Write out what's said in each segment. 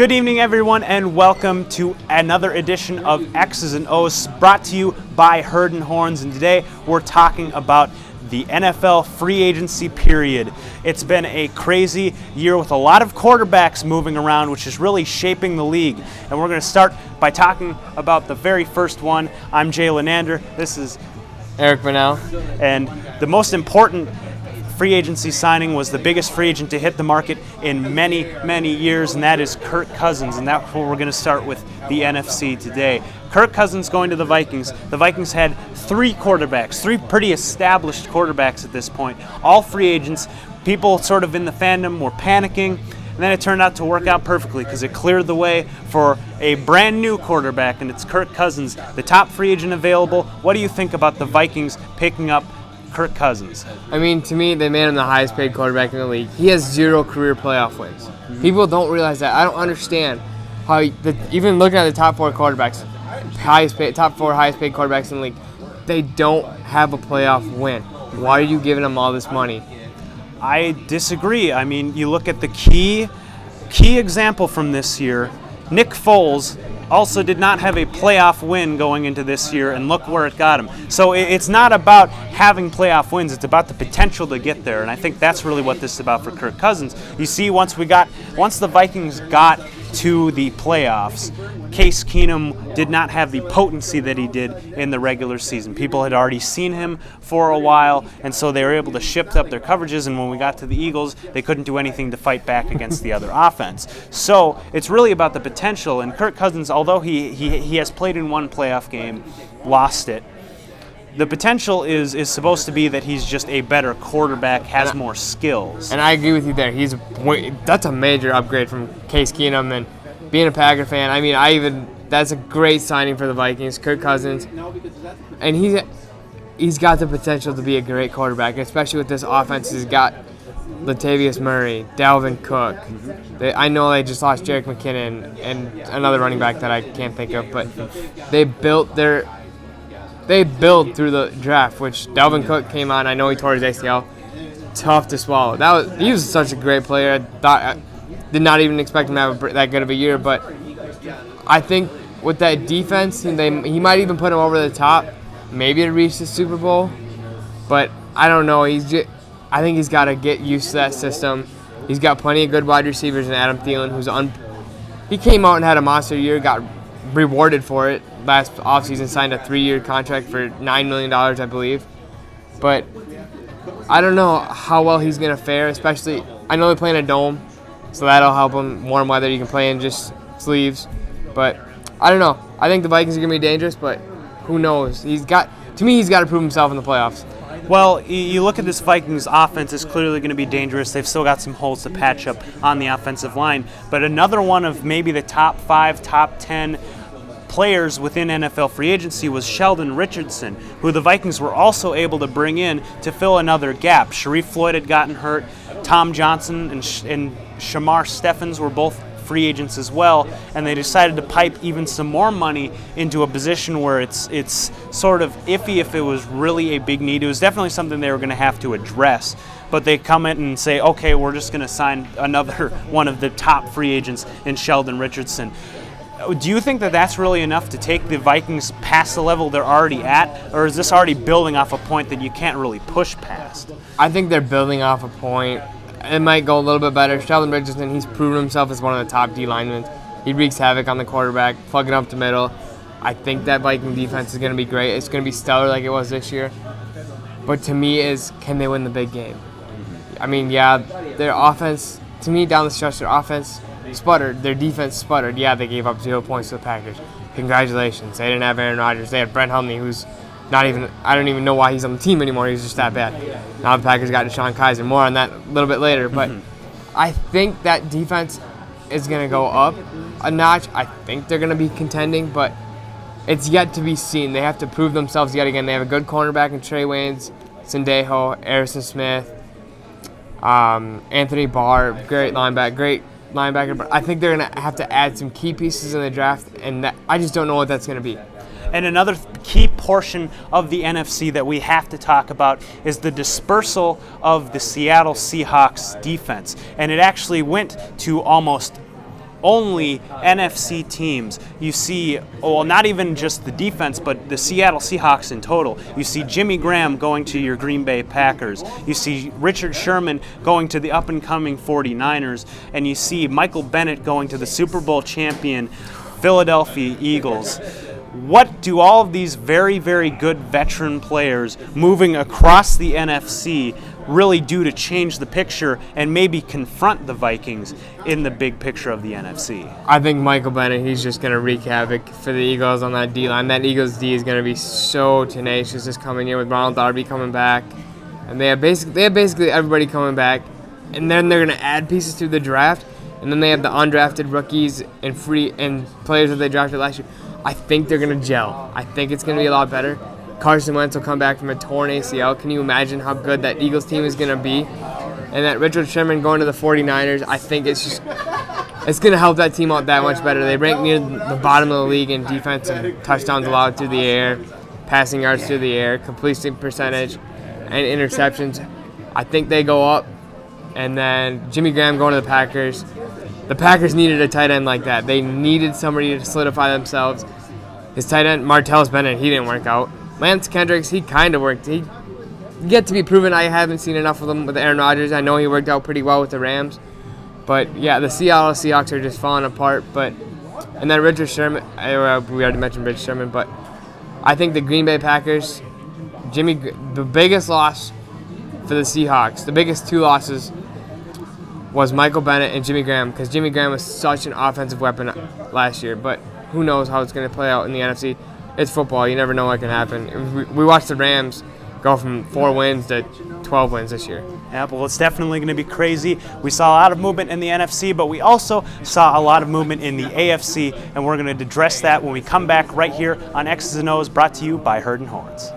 Good evening, everyone, and welcome to another edition of X's and O's, brought to you by Herd and Horns. And today we're talking about the NFL free agency period. It's been a crazy year with a lot of quarterbacks moving around, which is really shaping the league. And we're going to start by talking about the very first one. I'm Jay Lenander. This is Eric Bunnell. And the most important free agency signing was the biggest free agent to hit the market in many, many years, and that is Kirk Cousins. And that's where we're going to start with the NFC today. Kirk Cousins going to the Vikings. The Vikings had three pretty established quarterbacks at this point, all free agents. People sort of in the fandom were panicking, and then it turned out to work out perfectly because it cleared the way for a brand new quarterback, and it's Kirk Cousins, the top free agent available. What do you think about the Vikings picking up Kirk Cousins? I mean, to me, they made him the highest paid quarterback in the league. He has 0 career playoff wins. Mm-hmm. People don't realize that. I don't understand how, even looking at the top 4 quarterbacks, top 4 highest paid quarterbacks in the league, they don't have a playoff win. Why are you giving them all this money? I disagree. I mean, you look at the key example from this year. Nick Foles also did not have a playoff win going into this year, and look where it got him. So it's not about having playoff wins, it's about the potential to get there, and I think that's really what this is about for Kirk Cousins. You see, once the Vikings got to the playoffs, Case Keenum did not have the potency that he did in the regular season. People had already seen him for a while, and so they were able to shift up their coverages, and when we got to the Eagles, they couldn't do anything to fight back against the other offense. So it's really about the potential, and Kirk Cousins, although he has played in one playoff game, lost it, the potential is supposed to be that he's just a better quarterback, has more skills. And I agree with you there. That's a major upgrade from Case Keenum, and being a Packer fan, I mean, that's a great signing for the Vikings, Kirk Cousins, and he's got the potential to be a great quarterback, especially with this offense. He's got Latavius Murray, Dalvin Cook. I know they just lost Jerick McKinnon and another running back that I can't think of, but they built through the draft, which Dalvin Cook came on. I know he tore his ACL. Tough to swallow. He was such a great player. I did not even expect him to have that good of a year, but I think with that defense, he might even put him over the top, maybe to reach the Super Bowl. But I don't know. I think he's got to get used to that system. He's got plenty of good wide receivers in Adam Thielen, he came out and had a monster year, got rewarded for it. Last offseason signed a 3-year contract for $9 million, I believe. But I don't know how well he's going to fare, especially, I know they play in a dome, so that'll help him. Warm weather, you can play in just sleeves. But I don't know. I think the Vikings are going to be dangerous, but who knows? He's got to prove himself in the playoffs. Well, you look at this Vikings offense, it's clearly going to be dangerous. They've still got some holes to patch up on the offensive line. But another one of maybe the top 5, top 10 players within NFL free agency was Sheldon Richardson, who the Vikings were also able to bring in to fill another gap. Sharif Floyd had gotten hurt. Tom Johnson and Shamar Steffens were both free agents as well, and they decided to pipe even some more money into a position where it's sort of iffy if it was really a big need. It was definitely something they were going to have to address, but they come in and say, okay, we're just going to sign another one of the top free agents in Sheldon Richardson. Do you think that that's really enough to take the Vikings past the level they're already at, or is this already building off a point that you can't really push past? I think they're building off a point. It might go a little bit better. Sheldon Richardson, he's proven himself as one of the top D linemen. He wreaks havoc on the quarterback, plugging up the middle. I think that Viking defense is going to be great. It's going to be stellar like it was this year. But to me can they win the big game? I mean, yeah, their offense, to me, down the stretch, their offense sputtered. Their defense sputtered. Yeah, they gave up 0 points to the Packers. Congratulations. They didn't have Aaron Rodgers. They had Brent Hundley, who's I don't even know why he's on the team anymore. He's just that bad. Now the Packers got Deshaun Kaiser. More on that a little bit later. But I think that defense is going to go up a notch. I think they're going to be contending, but it's yet to be seen. They have to prove themselves yet again. They have a good cornerback in Trey Waynes, Sendejo, Harrison Smith, Anthony Barr, great linebacker. But I think they're going to have to add some key pieces in the draft, and I just don't know what that's going to be. And another key portion of the NFC that we have to talk about is the dispersal of the Seattle Seahawks defense. And it actually went to almost only NFC teams. You see, well, not even just the defense, but the Seattle Seahawks in total. You see Jimmy Graham going to your Green Bay Packers. You see Richard Sherman going to the up-and-coming 49ers. And you see Michael Bennett going to the Super Bowl champion Philadelphia Eagles. What do all of these very, very good veteran players moving across the NFC really do to change the picture and maybe confront the Vikings in the big picture of the NFC? I think Michael Bennett, he's just going to wreak havoc for the Eagles on that D-line. That Eagles D is going to be so tenacious this coming year with Ronald Darby coming back. And they have basically everybody coming back. And then they're going to add pieces to the draft. And then they have the undrafted rookies and players that they drafted last year. I think they're going to gel. I think it's going to be a lot better. Carson Wentz will come back from a torn ACL. Can you imagine how good that Eagles team is going to be? And that Richard Sherman going to the 49ers, I think it's going to help that team out that much better. They rank near the bottom of the league in defense and touchdowns allowed through the air, passing yards through the air, completion percentage, and interceptions. I think they go up. And then Jimmy Graham going to the Packers. The Packers needed a tight end like that. They needed somebody to solidify themselves. His tight end, Martellus Bennett, he didn't work out. Lance Kendricks, he kind of worked. He yet to be proven. I haven't seen enough of him with Aaron Rodgers. I know he worked out pretty well with the Rams. But, yeah, the Seattle Seahawks are just falling apart. And then Richard Sherman, we already mentioned Richard Sherman, but I think the Green Bay Packers, the biggest loss for the Seahawks, the biggest two losses was Michael Bennett and Jimmy Graham, because Jimmy Graham was such an offensive weapon last year. But who knows how it's going to play out in the NFC. It's football. You never know what can happen. We watched the Rams go from 4 wins to 12 wins this year. Yeah, well, it's definitely going to be crazy. We saw a lot of movement in the NFC, but we also saw a lot of movement in the AFC, and we're going to address that when we come back right here on X's and O's, brought to you by Herd and Horns.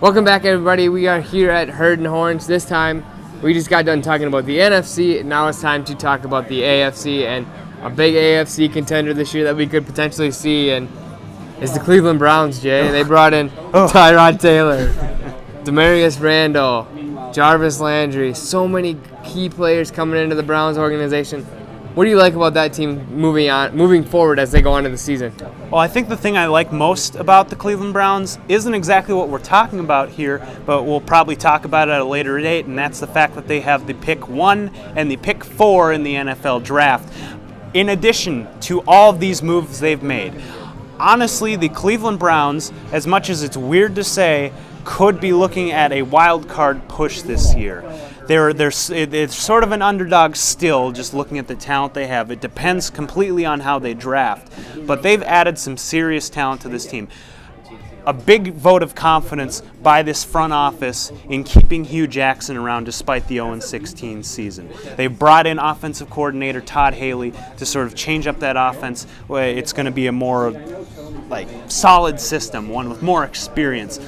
Welcome back, everybody. We are here at Herd and Horns. This time, we just got done talking about the NFC, and now it's time to talk about the AFC. And a big AFC contender this year that we could potentially see and is the Cleveland Browns, Jay. They brought in Tyrod Taylor, Demarius Randall, Jarvis Landry, so many key players coming into the Browns organization. What do you like about that team moving forward as they go on to the season? Well, I think the thing I like most about the Cleveland Browns isn't exactly what we're talking about here, but we'll probably talk about it at a later date, and that's the fact that they have the pick 1 and the pick 4 in the NFL draft. In addition to all of these moves they've made, honestly, the Cleveland Browns, as much as it's weird to say, could be looking at a wild card push this year. It's sort of an underdog still, just looking at the talent they have. It depends completely on how they draft, but they've added some serious talent to this team. A big vote of confidence by this front office in keeping Hugh Jackson around despite the 0-16 season. They brought in offensive coordinator Todd Haley to sort of change up that offense. It's going to be a more solid system, one with more experience.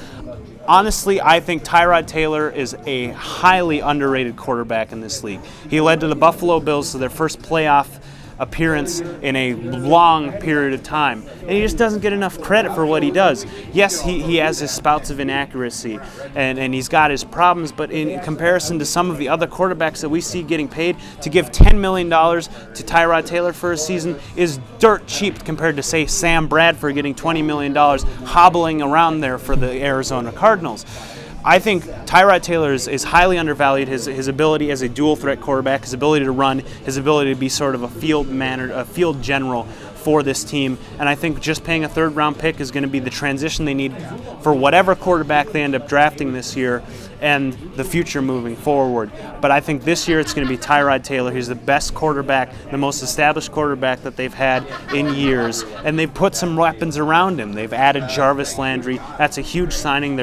Honestly, I think Tyrod Taylor is a highly underrated quarterback in this league. He led to the Buffalo Bills to their first playoff appearance in a long period of time, and he just doesn't get enough credit for what he does. Yes, he has his spouts of inaccuracy, and he's got his problems, but in comparison to some of the other quarterbacks that we see getting paid, to give $10 million to Tyrod Taylor for a season is dirt cheap compared to, say, Sam Bradford getting $20 million hobbling around there for the Arizona Cardinals. I think Tyrod Taylor is highly undervalued. His ability as a dual threat quarterback, his ability to run, his ability to be sort of a field general for this team. And I think just paying a third-round pick is going to be the transition they need for whatever quarterback they end up drafting this year and the future moving forward. But I think this year it's going to be Tyrod Taylor. He's the best quarterback, the most established quarterback that they've had in years. And they've put some weapons around him. They've added Jarvis Landry. That's a huge signing.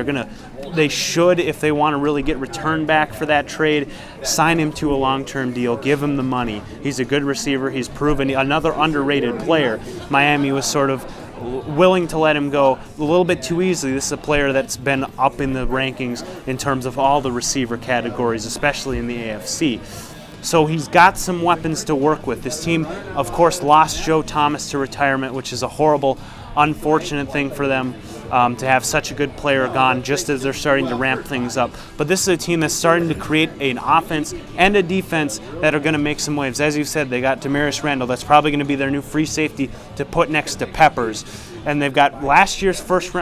They should, if they want to really get return back for that trade, sign him to a long-term deal, give him the money. He's a good receiver. He's proven another underrated player. Miami was sort of willing to let him go a little bit too easily. This is a player that's been up in the rankings in terms of all the receiver categories, especially in the AFC. So he's got some weapons to work with. This team, of course, lost Joe Thomas to retirement, which is a horrible, unfortunate thing for them. To have such a good player gone just as they're starting to ramp things up. But this is a team that's starting to create an offense and a defense that are going to make some waves. As you said, they got Demarius Randall. That's probably going to be their new free safety to put next to Peppers. And they've got last year's first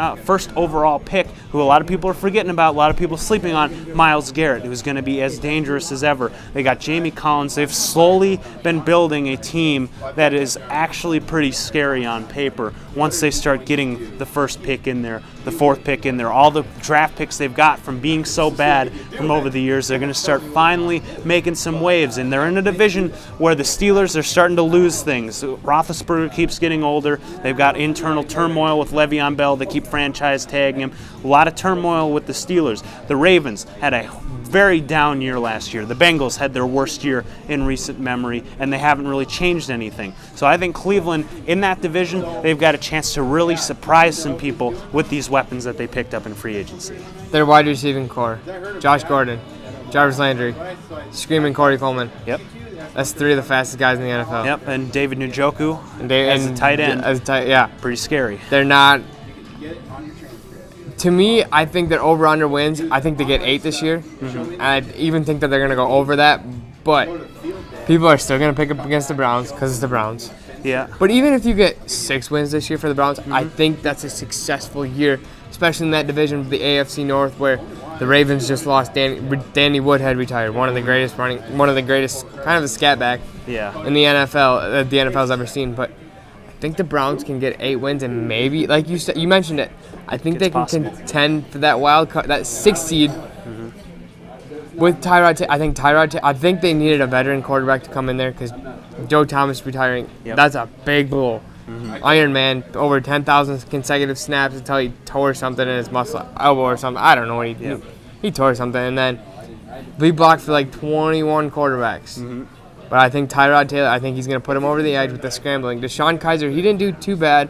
overall pick, who a lot of people are forgetting about, a lot of people sleeping on, Myles Garrett, who's going to be as dangerous as ever. They got Jamie Collins. They've slowly been building a team that is actually pretty scary on paper once they start getting the first pick in there, the fourth pick in there. All the draft picks they've got from being so bad from over the years, they're going to start finally making some waves. And they're in a division where the Steelers are starting to lose things. Roethlisberger keeps getting older. They've got internal turmoil with Le'Veon Bell. They keep franchise tagging him. A lot of turmoil with the Steelers. The Ravens had a very down year last year. The Bengals had their worst year in recent memory, and they haven't really changed anything. So I think Cleveland, in that division, they've got a chance to really surprise some people with these weapons that they picked up in free agency. Their wide receiving core: Josh Gordon, Jarvis Landry, Screaming Corey Coleman. Yep. That's three of the fastest guys in the NFL. Yep, and David Njoku as a tight end. Yeah. Pretty scary. They're not. To me, I think that over-under wins. I think they get 8 this year. Mm-hmm. And I even think that they're going to go over that. But people are still going to pick up against the Browns because it's the Browns. Yeah. But even if you get 6 wins this year for the Browns, I think that's a successful year, especially in that division of the AFC North where the Ravens just lost Danny Woodhead retired, one of the greatest kind of a scat back in the NFL that the NFL's ever seen. But I think the Browns can get 8 wins and maybe, like you said, you mentioned it, I think they can contend for that wild card, that 6th seed. With Tyrod, I think they needed a veteran quarterback to come in there because Joe Thomas retiring, that's a big blow. Iron Man, over 10,000 consecutive snaps until he tore something in his elbow or something. I don't know what he did. He tore something, and then we blocked for like 21 quarterbacks. But I think Tyrod Taylor, I think he's going to put him over the edge with the scrambling. Deshaun Kaiser, he didn't do too bad.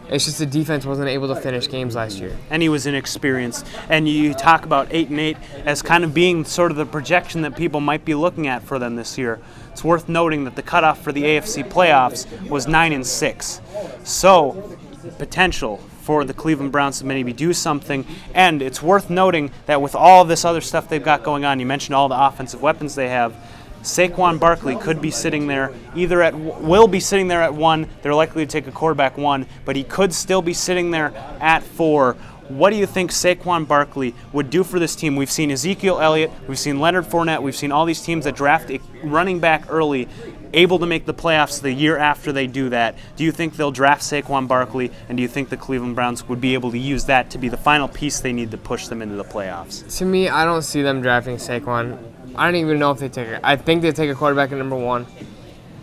It's just the defense wasn't able to finish games last year. And he was inexperienced. And you talk about 8-8 as kind of being sort of the projection that people might be looking at for them this year. It's worth noting that the cutoff for the AFC playoffs was 9-6. So, potential for the Cleveland Browns to maybe do something. And it's worth noting that with all this other stuff they've got going on, you mentioned all the offensive weapons they have, Saquon Barkley could be sitting there, will be sitting there at 1. They're likely to take a quarterback 1, but he could still be sitting there at 4. What do you think Saquon Barkley would do for this team? We've seen Ezekiel Elliott, we've seen Leonard Fournette, we've seen all these teams that draft a running back early, able to make the playoffs the year after they do that. Do you think they'll draft Saquon Barkley, and do you think the Cleveland Browns would be able to use that to be the final piece they need to push them into the playoffs? To me, I don't see them drafting Saquon. I don't even know if they take it. I think they take a quarterback at number 1.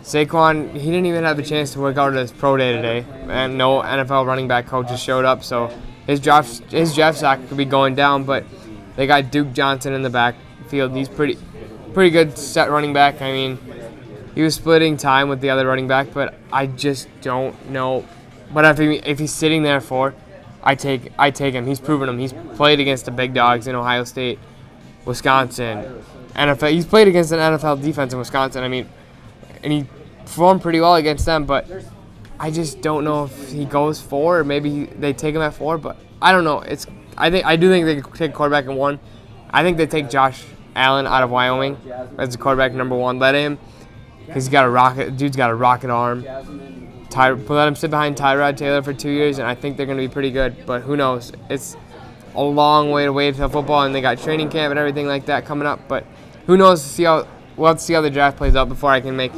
Saquon, he didn't even have a chance to work out at his pro day today, and no NFL running back coaches showed up, so his draft stock could be going down. But they got Duke Johnson in the backfield. He's pretty good set running back. I mean, he was splitting time with the other running back, but I just don't know. But if he's sitting there I take him. He's proven him. He's played against the big dogs in Ohio State, Wisconsin, NFL. He's played against an NFL defense in Wisconsin. I mean, and he performed pretty well against them. But I just don't know if he goes 4 or maybe they take him at 4. But I don't know. I do think they could take a quarterback in 1. I think they take Josh Allen out of Wyoming as the quarterback number 1. Let him, because dude's got a rocket arm. Let him sit behind Tyrod Taylor for 2 years, and I think they're going to be pretty good. But who knows? It's a long way to wait until football, and they got training camp and everything like that coming up. But who knows? We'll have to see how the draft plays out before I can make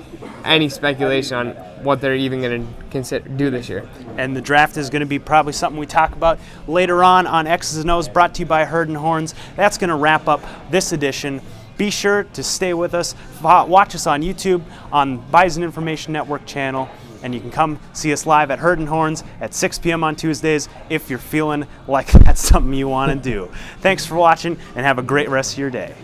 any speculation on what they're even going to do this year. And the draft is going to be probably something we talk about later on X's and O's, brought to you by Herd and Horns. That's going to wrap up this edition. Be sure to stay with us. Watch us on YouTube, on Bison Information Network channel, and you can come see us live at Herd and Horns at 6 p.m. on Tuesdays if you're feeling like that's something you want to do. Thanks for watching, and have a great rest of your day.